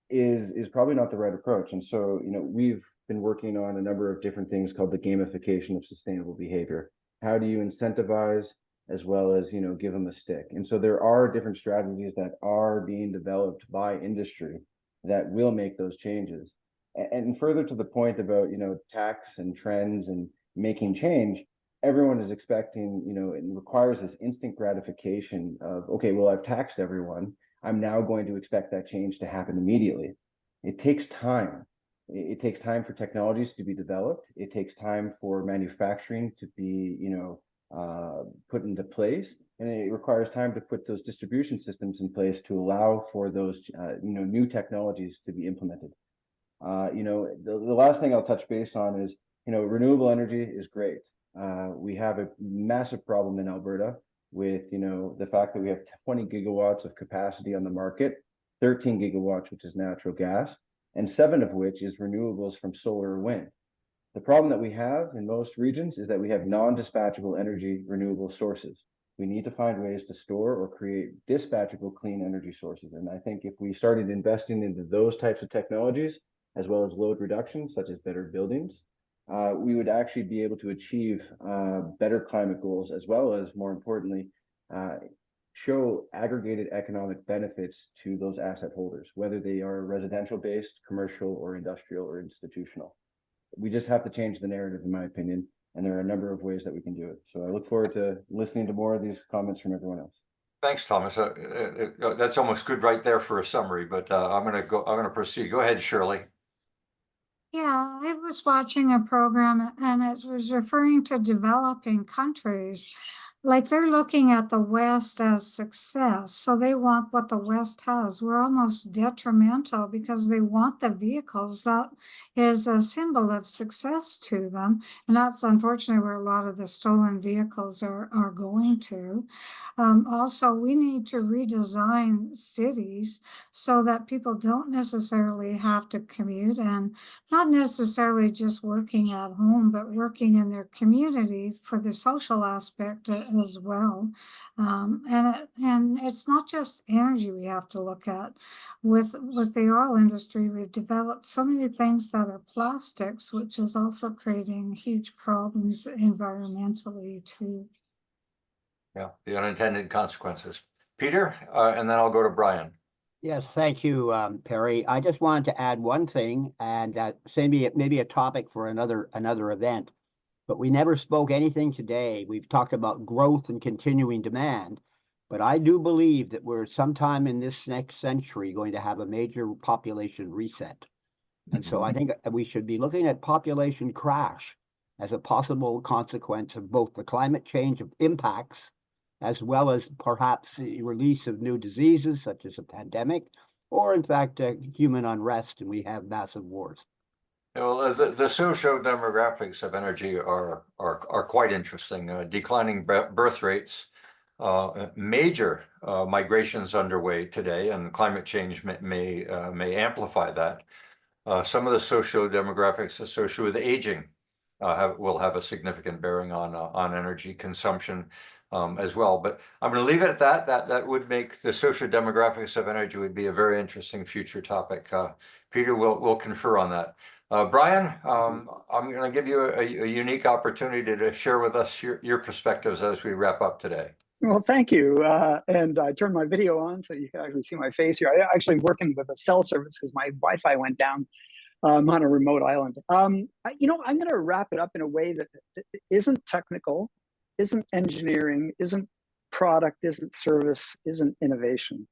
is probably not the right approach. And so, we've been working on a number of different things called the gamification of sustainable behavior. How do you incentivize as well as, give them a stick? And so there are different strategies that are being developed by industry that will make those changes. And further to the point about, tax and trends and making change, everyone is expecting, it requires this instant gratification of, okay, well, I've taxed everyone. I'm now going to expect that change to happen immediately. It takes time. It takes time for technologies to be developed. It takes time for manufacturing to be, put into place, and it requires time to put those distribution systems in place to allow for those, new technologies to be implemented. The last thing I'll touch base on is, renewable energy is great. We have a massive problem in Alberta with, the fact that we have 20 gigawatts of capacity on the market, 13 gigawatts, which is natural gas, and 7 of which is renewables from solar or wind. The problem that we have in most regions is that we have non-dispatchable energy renewable sources. We need to find ways to store or create dispatchable clean energy sources. And I think if we started investing into those types of technologies, as well as load reduction, such as better buildings, we would actually be able to achieve better climate goals, as well as, more importantly, show aggregated economic benefits to those asset holders, whether they are residential based, commercial, or industrial or institutional. We just have to change the narrative, in my opinion. and there are a number of ways that we can do it. So I look forward to listening to more of these comments from everyone else. Thanks, Thomas. That's almost good right there for a summary, but I'm going to proceed. Go ahead, Shirley. Yeah, I was watching a program and it was referring to developing countries. Like they're looking at the West as success. So they want what the West has. We're almost detrimental because they want the vehicles. That is a symbol of success to them. And that's unfortunately where a lot of the stolen vehicles are going to. Also, we need to redesign cities so that people don't necessarily have to commute, and not necessarily just working at home, but working in their community for the social aspect as well. And it's not just energy we have to look at. With the oil industry, we've developed so many things that are plastics, which is also creating huge problems environmentally too. Yeah, the unintended consequences. Peter, and then I'll go to Brian. Yes, thank you, Perry. I just wanted to add one thing, and that maybe a topic for another event. But we never spoke anything today. We've talked about growth and continuing demand, but I do believe that we're sometime in this next century going to have a major population reset. And so I think we should be looking at population crash as a possible consequence of both the climate change impacts, as well as perhaps the release of new diseases such as a pandemic, or in fact, human unrest, and we have massive wars. Well, the socio-demographics of energy are quite interesting. Declining birth rates, major migrations underway today, and climate change may amplify that. Some of the socio-demographics associated with aging will have a significant bearing on energy consumption as well. But I'm going to leave it at that. That would make the socio-demographics of energy would be a very interesting future topic. Peter will confer on that. Brian, I'm going to give you a unique opportunity to share with us your perspectives as we wrap up today. Well, thank you. And I turned my video on so you can actually see my face here. I actually working with a cell service because my Wi-Fi went down on a remote island. I'm going to wrap it up in a way that isn't technical, isn't engineering, isn't product, isn't service, isn't innovation.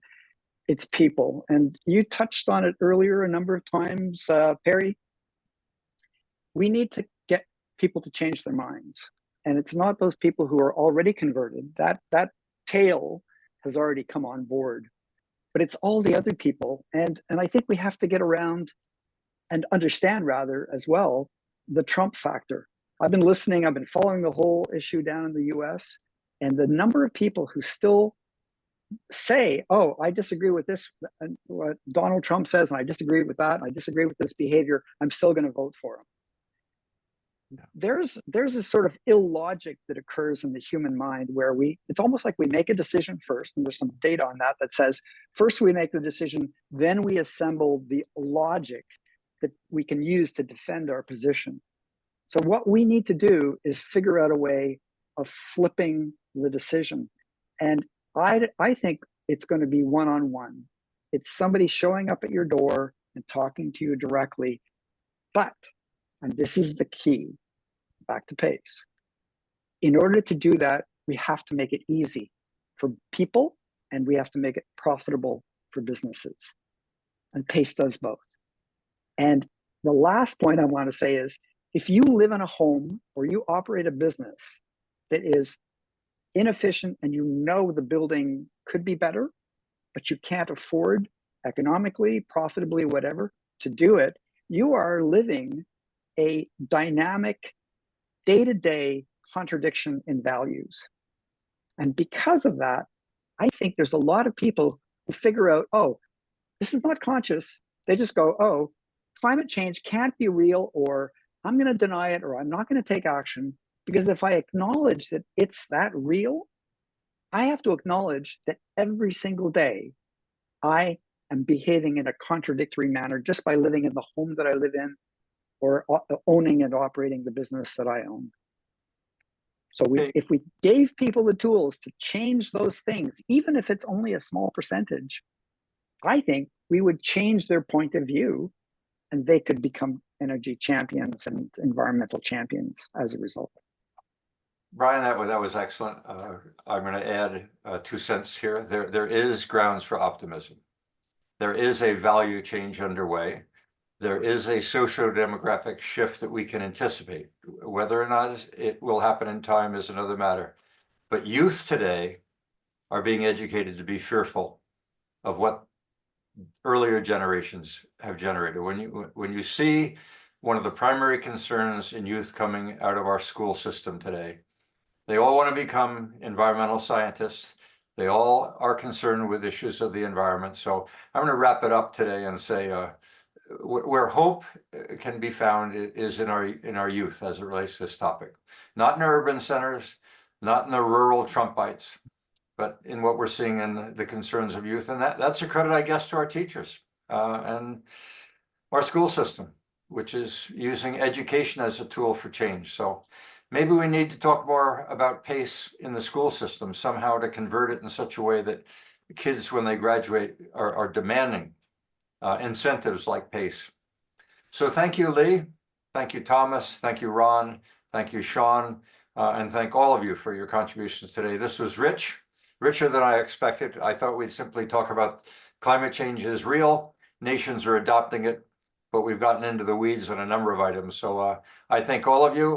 It's people. And you touched on it earlier a number of times, Perry. We need to get people to change their minds. And it's not those people who are already converted. That tail has already come on board. But it's all the other people. And I think we have to get around and understand rather as well the Trump factor. I've been listening, I've been following the whole issue down in the US, and the number of people who still say, oh, I disagree with this, what Donald Trump says, and I disagree with that, and I disagree with this behavior, I'm still going to vote for him. There's a sort of illogic that occurs in the human mind where it's almost like we make a decision first, and there's some data on that says, first we make the decision, then we assemble the logic that we can use to defend our position. So what we need to do is figure out a way of flipping the decision. And I think it's going to be one-on-one. It's somebody showing up at your door and talking to you directly. But, and this is the key, back to pace. In order to do that, we have to make it easy for people and we have to make it profitable for businesses. And pace does both. And the last point I want to say is, if you live in a home or you operate a business that is inefficient and you know the building could be better, but you can't afford economically, profitably, whatever, to do it, you are living a dynamic, day-to-day contradiction in values. And because of that, I think there's a lot of people who figure out, oh, this is not conscious. They just go, oh, climate change can't be real, or I'm going to deny it, or I'm not going to take action. Because if I acknowledge that it's that real, I have to acknowledge that every single day I am behaving in a contradictory manner just by living in the home that I live in or owning and operating the business that I own. So if we gave people the tools to change those things, even if it's only a small percentage, I think we would change their point of view and they could become energy champions and environmental champions as a result. Brian, that was excellent. I'm going to add 2 cents here. There is grounds for optimism. There is a value change underway. There is a socio-demographic shift that we can anticipate. Whether or not it will happen in time is another matter. But youth today are being educated to be fearful of what earlier generations have generated. When you see one of the primary concerns in youth coming out of our school system today, they all want to become environmental scientists. They all are concerned with issues of the environment. So I'm going to wrap it up today and say where hope can be found is in our youth as it relates to this topic. Not in urban centers, not in the rural Trumpites, but in what we're seeing in the concerns of youth. And that's a credit, I guess, to our teachers and our school system, which is using education as a tool for change. So maybe we need to talk more about pace in the school system, somehow to convert it in such a way that kids, when they graduate, are demanding incentives like pace. So thank you, Leigh. Thank you, Thomas. Thank you, Ron. Thank you, Sean. And thank all of you for your contributions today. This was rich, richer than I expected. I thought we'd simply talk about climate change is real. Nations are adopting it, but we've gotten into the weeds on a number of items. So I thank all of you.